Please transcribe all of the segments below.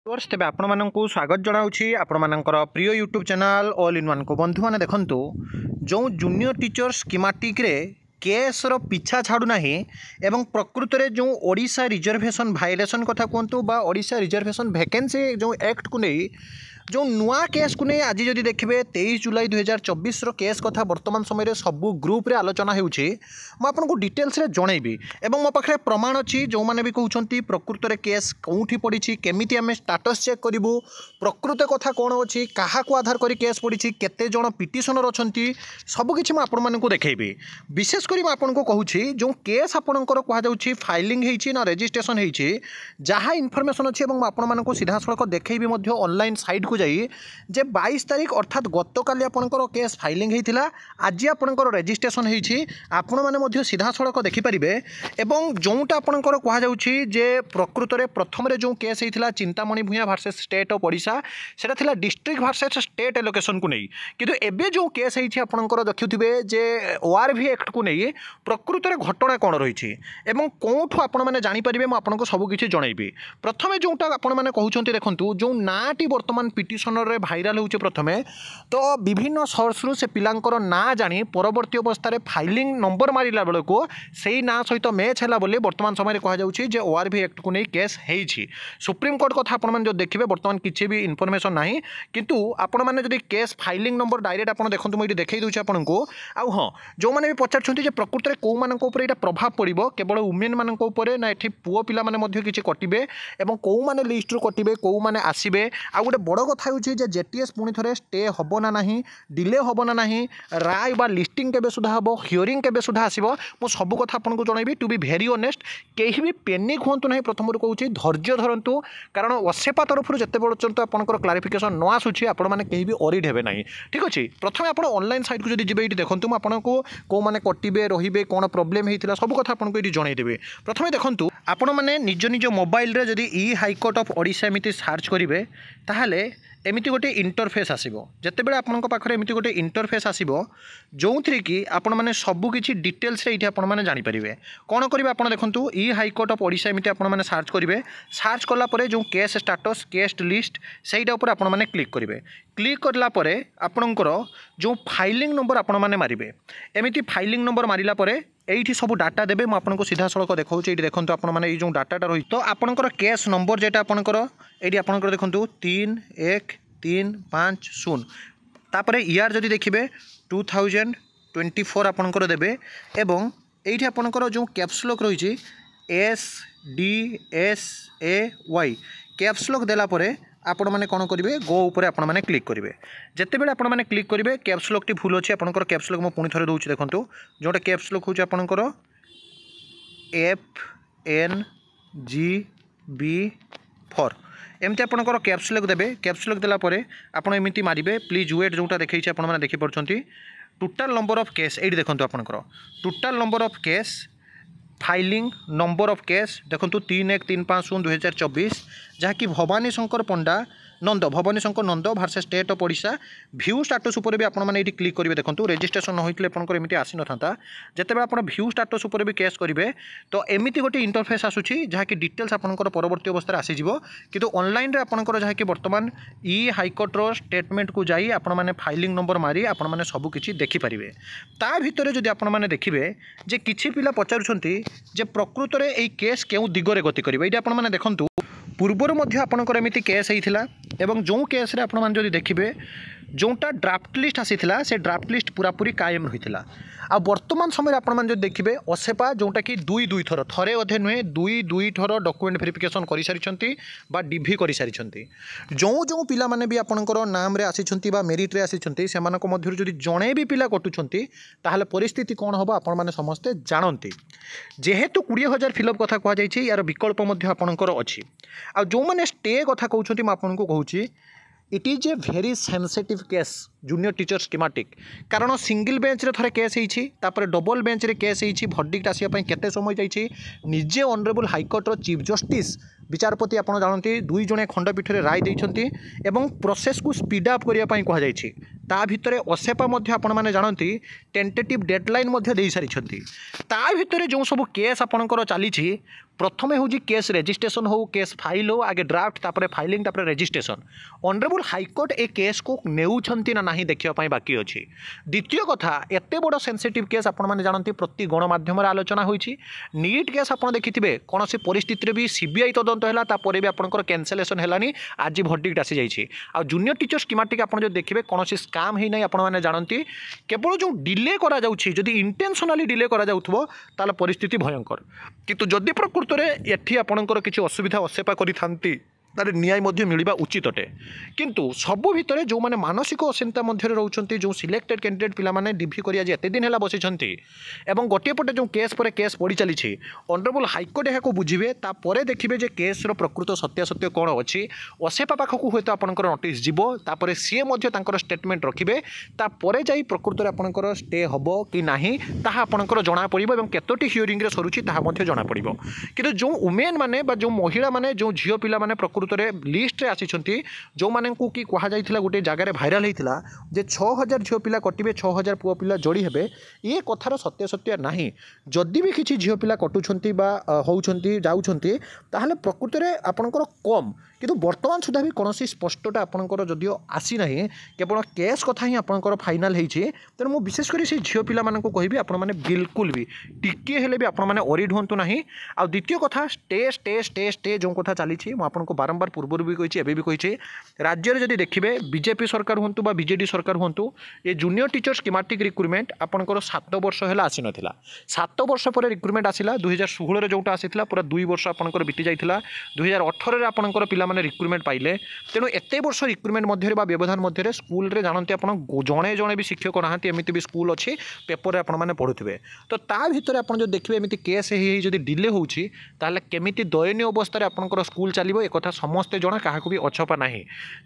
Course तेज आपण स्वागत जनाऊँगी आपर प्रिय YouTube channel all in one को बंधु मैंने देखूँ जो जूनियर टीचर स्कीमेटिक केस रो पीछा छाड़ूना एवं प्रकृत में जो ओडिशा रिजर्वेशन वायलेशन कथा कहतु बा ओडिशा रिजर्वेशन वैकेंसी जो एक्ट को नहीं जो नुआ केस को नहीं आज जदि देखिए 23 जुलाई 2024 केस कथा वर्तमान समय सबू ग्रुप रे आलोचना होको डिटेल्स जनइबी एवं मो पाखे प्रमाण अच्छी जो मैंने भी कहते प्रकृत में केस कौटी पड़ी केमी आम स्टाटस चेक करूँ प्रकृत कथा कौन अच्छी क्या आधार कर केस पड़ी केते जन पिटिशनर अच्छा सबकि मुझे देखी विशेषकर मुझे कहूँ जो केस आपंकर कहुच्छी फाइलिंग ना रेजिस्ट्रेशन होती जहाँ इनफर्मेशन अच्छी आपको सीधा सड़क देखी ऑनलाइन साइट को जाई जे 22 तारीख अर्थात गतकाली आपनकर केस फाइलिंग होता आज आपनकर रेजिस्ट्रेशन होती आपण मैंने सीधा सड़क देखिपारे एवं जोटा आपनकर कहुच्छी जे प्रकृत में प्रथम जो केस होता चिंतामणि भूया भार्सेस स्टेट ऑफ ओडिशा सेटा थिला डिस्ट्रिक्ट भार्सेस स्टेट एलोकेशन को नहीं किंतु एबे जो केस होती आपनकर देखुथिबे जे ओआरवी एक्ट को नहीं प्रकृत में घटना कौन रही एवं कौटू आपण मैंने जानीपारे मुझे सबकि जनइबी प्रथम जोटा आपण मैंने कहते देखूँ जो नाटी बर्तमान पिटिशनर रे भाइराल होचे प्रथमे तो विभिन्न सोर्स रु से पिलांकर ना जानी परवर्ती अवस्था रे फाइलिंग नंबर मारिला बेले को सेही ना सहित मैच हैला बोली वर्तमान समय कह जाउछि जे ओआरवी एक्ट को नहीं केस हेछि सुप्रीम कोर्ट कथा आपण जो देखिबे वर्तमान किछि भी इनफॉरमेशन नाही किंतु आपण माने जदि केस फाइलिंग नंबर डायरेक्ट आपण देखंतु मई देखै दोछि आपण को आ हां जो माने भी पचारछंती जे प्रकृत रे को मानक ऊपर एटा प्रभाव पड़िबो केवल वुमेन मानक ऊपर ना एठी पुओ पिला माने मध्ये किछि कटिबे एवं को माने लिस्ट रु कटिबे को माने आसीबे आ गोटे बड़ कथा होछि जे जेटीएस पुणी थे स्टे हम ना नहीं डिले हम ना नहीं राय बा लिस्टिंग केबे सुधा हम हियरिंग केबे सुधा आसीबो मो सब कथा आपको जनइबी टू बी भेरी ऑनेस्ट कहीं भी पेनिक हूँ ना प्रथम कहूँ धैर्य धरतु कारण ओसेपा तरफ जिते पर्यंत आपंकर क्लारिफिकेशन न आसूँ आपण मैंने कहीं भी ऑरिड हेबे नहीं ठीक अच्छे प्रथम आप ऑनलाइन साइट को जब ये देखूँ आपको कौ मैंने कटे रे कौन प्रोब्लेम होता सब कथा आपको ये जनईदेवे प्रथम देखूँ आपण मैंने निज निज मोबाइल रे जदि ई हाईकोर्ट ऑफ ओडिशा एमती सार्च करेंगे ताहले एमती गोटे इंटरफेस आसो जिते आपण पाखे एमती गोटे इंटरफेस आसो जो थी कि आपण मैंने सबकि डिटेल्स ये आपने जानीपारे कौन करेंगे आप देखूँ ई हाईकोर्ट ऑफ ओडिशा एमती आपने सार्च करेंगे सार्च कलापर जो केस स्टाटस केस लिस्ट सहीटा उपर आपण मैंने क्लिक करेंगे क्लिक करलापर आपणकर जो फाइलिंग नंबर आपण मैंने मारे एमती फाइलिंग नंबर मारापर ये सब डाटा देवे मुझे सीधा सड़क देखा ये देखो आपने जो डाटाटा रही तो आपंकर केस नंबर जेटा आपंकर ये आपंकर देखूँ 31350 तापर ईआर जदि देखिए 2024 आपंकर देवे एवं ये आपंकर जो कैप्सलॉक रही SDSAY कैप्सलॉक देलापर आपण मैंने कौन करेंगे गो उपर आपण मैंने क्लिक करेंगे जिते बड़े आपण मैंने क्लिक करेंगे कैप्सलॉक टी भूल अच्छे आपंकर कैप्सलॉक मुझे पुणी थे दूसरी देखूँ जोटा कैप्सलॉक हूँ आपंकर FNGB4 एमती आपंकर कैप्सलॉक देवे कैप्सलॉक देलापर आपण एमती मारे प्लीज वेट जोटा देखी आपने देखिपी टोटाल नंबर ऑफ केस ये देखो आपंकर total number of case filing number of case देखो 3135/2024 जहाँकि Bhavani Shankar Panda Nanda Bhavani Shankar Nanda versus state of Odisha view status उपर भी आपण मैंने ये क्लिक करेंगे देखो रेजिस्ट्रेशन न होते आपंकर एमती आसी ना जिते आप भ्यू स्टाटस उपर भी केस करेंगे तो एमती गोटे इंटरफेस आसूँ जहाँकि डिटेल्स आपंकर परवर्ती अवस्था आसीଯିव किंतु ऑनलाइन रे आपंकर जहाँकि वर्तमान ई हाईकोर्टर स्टेटमेंट को जाई आपण मैंने फाइलिंग नंबर मारी आपण मैंने सबकि देखिपारे ता भितर जदि आपण मैंने देखिए जे किछि पिला पचारुछंती जे प्रकृत में यही केस केउ दिगरे गति करिवे ये आपण मैंने देखंतु पूर्वर मध्य आपणकर एमती केस होता एवं जो केस रे आपण मैंने देखिए जोटा ड्राफ्ट लिस्ट आसीथिला से ड्राफ्ट लिस्ट पूरापूरी कायम रही आ वर्तमान समय आपण मैंने देखिए ओसेपा जोटा कि दुई थर थरे अधे नुहे दुई थर डॉक्यूमेंट वेरिफिकेशन कर सारी बा डीभी कर सारी जो पिला माने भी आपणकर नाम रे आसी बा मेरिट रे आसी से मध्य जदि जड़े भी पिला कटुंट ताहले परिस्थिति कौन हम आपण मैंने समस्ते जानती जेहेतु 20,000 फिलअप कथा कहुई यार विकल्प आपणकर अच्छी आ जो मैंने स्टे कथा कहते मुझे कहूँ it is a very sensitive case junior teacher schematic कारण सिंगल बेंच रे थरे केस होपर डबल बेंच रे केस भर्डिक्ट आसापी केते समय जाइए निजे ऑनरेबल हाईकोर्टर चीफ जस्टिस विचारपति आपड़ जानते दुई जणे खंडपीठ में राय देते एवं प्रोसेस को स्पीड अप करने कहुई ता भितर ओसेपा आपण मैंने जानती टेंटेटिव डेडलाइन दे सारी ता भितर जो सब केस आपणकर चली प्रथमे हूँ केस रेजिस्ट्रेशन हो केस फाइल हो आगे ड्राफ्ट तापर फाइलिंग तापर रेजिस्ट्रेशन ऑनरेबल हाईकोर्ट ए केस को नेउछंती ना नहीं देखिया बाकी अच्छी। द्वितीय कथा एत बड़ सेंसिटिव केस आपण मैंने जानते प्रति गणमाध्यम आलोचना होती नीट केस आप देखिथे कौन सी परिस्थिति भी सीबीआई तदंत है तापर भी आपंकर कैंसलेसन है आज भर्डिक्ट आसी जाइए आ जूनियर टीचर स्कीमेटिक आप देखिए कौन स्काम है ना आपने जानते केवल जो डिले करा जदि इंटेंशनली डिले करा ताल परिस्थिति भयंकर किंतु जदि प्रकृत में एटी आपंकर किसी असुविधा असेपा करी तार न्याय मिलवा उचित अटे किंतु सबू भितर जो मैंने मानसिक अशिंता मध्य रोचे जो सिलेक्टेड कैंडिडेट पिलाने डिभि कर आज एत दिन है बसी एवं गोटे पटे जो केस पर केस पड़ी चली ऑनरेबल हाईकोर्ट यहाँ बुझे तापर देखिए जे केस्र प्रकृत सत्यासत्य कौन अच्छी असेपा पाखक हूँ तो आपंकर नोटिस जीव सी स्टेटमेंट रखिए तापर जा प्रकृत में आपंकर स्टे हम कि ना आपंकर जना पड़ो और केतोटी हियरिंग सरुची जना पड़ो कि जो वुमेन मैंने जो महिला मैंने जो झील पिला मैंने प्रकृत लिस्ट रे आसी जो माने को कि कहा जाइथिला गोटे जगार भाइराल होता जे 6000 झील पिला कटिबे 6000 पुओ पिला जोड़ी हेबे ये कथार सत्य नहीं जदि भी किसी झील पिला कटुछंती बा होउछंती जाउछंती ताहले प्रकृत में आपनकर कम किंतु वर्तमान सुधा भी कौन स्पष्टता आपंकर जदियो आसी ना केवल केस कथा ही आपंकर फाइनाल होती तेणु मुझे विशेषकर से झील पिला कहि आपण मैंने बिल्कुल भी टिके हेले भी आपण मैंने ओरिड हूँ ना आ द्वितीय कथा स्टे स्टे स्टे स्टे जो कथा चली मुझे बारंबार पूर्व भी कही एवं भी कही राज्य में जदि देखिए बीजेपी सरकार हूँ बीजेडी सरकार हूँ ये जूनियर टीचर स्कीमेटिक रिक्रुटमेंट आपंकर 7 वर्ष है आसी नाला 7 वर्ष पर रिक्रुटमेंट आसला 2016 जोटा आसाला पूरा 2 वर्ष आपंकर बीती जाता 2018 आपंकर पिला माने रिक्रुटमेंट पाइले तेणु एत वर्ष रिक्रुटमेंट मध्य व्यवधान मध्य स्कूल रे जानते आप जड़े जड़े भी शिक्षक नहांती एमती भी स्कूल अच्छी पेपर आपने पढ़ुवे तो ता भर आप जो देखिए एमती केस जब डिले होची केमी दयनीय अवस्था आपंकर स्कूल चलो एक समस्ते जना क्या भी अछपा ना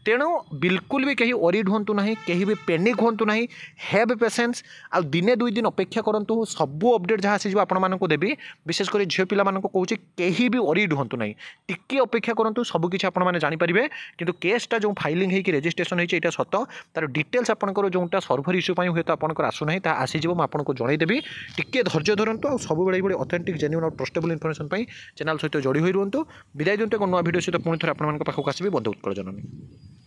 तेणु बिल्कुल भी कहीं ओरिड हूँ ना कहीं भी पेनिक हूँ ना हैव पेसेंस आ दिने 2 दिन अपेक्षा करूँ सबू अपडेट जहाँ आसी आपको देवी विशेषकर झील पिला कहूँ कहीं भी ओरिड हूँ ना टिके अपेक्षा करूँ सबकि आपने जानीपारे किंतु केसटा जो फाइलिंग होगी रेजिस्ट्रेशन होती है सत तार डिटेल्स आपंकर जोटा सर्भर इश्यू हूँ तो आपंकर आसूना आसीज मुझे जनईदेवी टिके धैर्य धरतु आ सब बड़े ऑथेंटिक जेन्युइन और ट्रस्टेबल इनफॉरमेशन चैनल सहित जोड़ी हो रुहतु विदाय दिंतु एक नुआ भिडियो सहित पुणी थे आपको आसबि बंधु उत्कल जननी।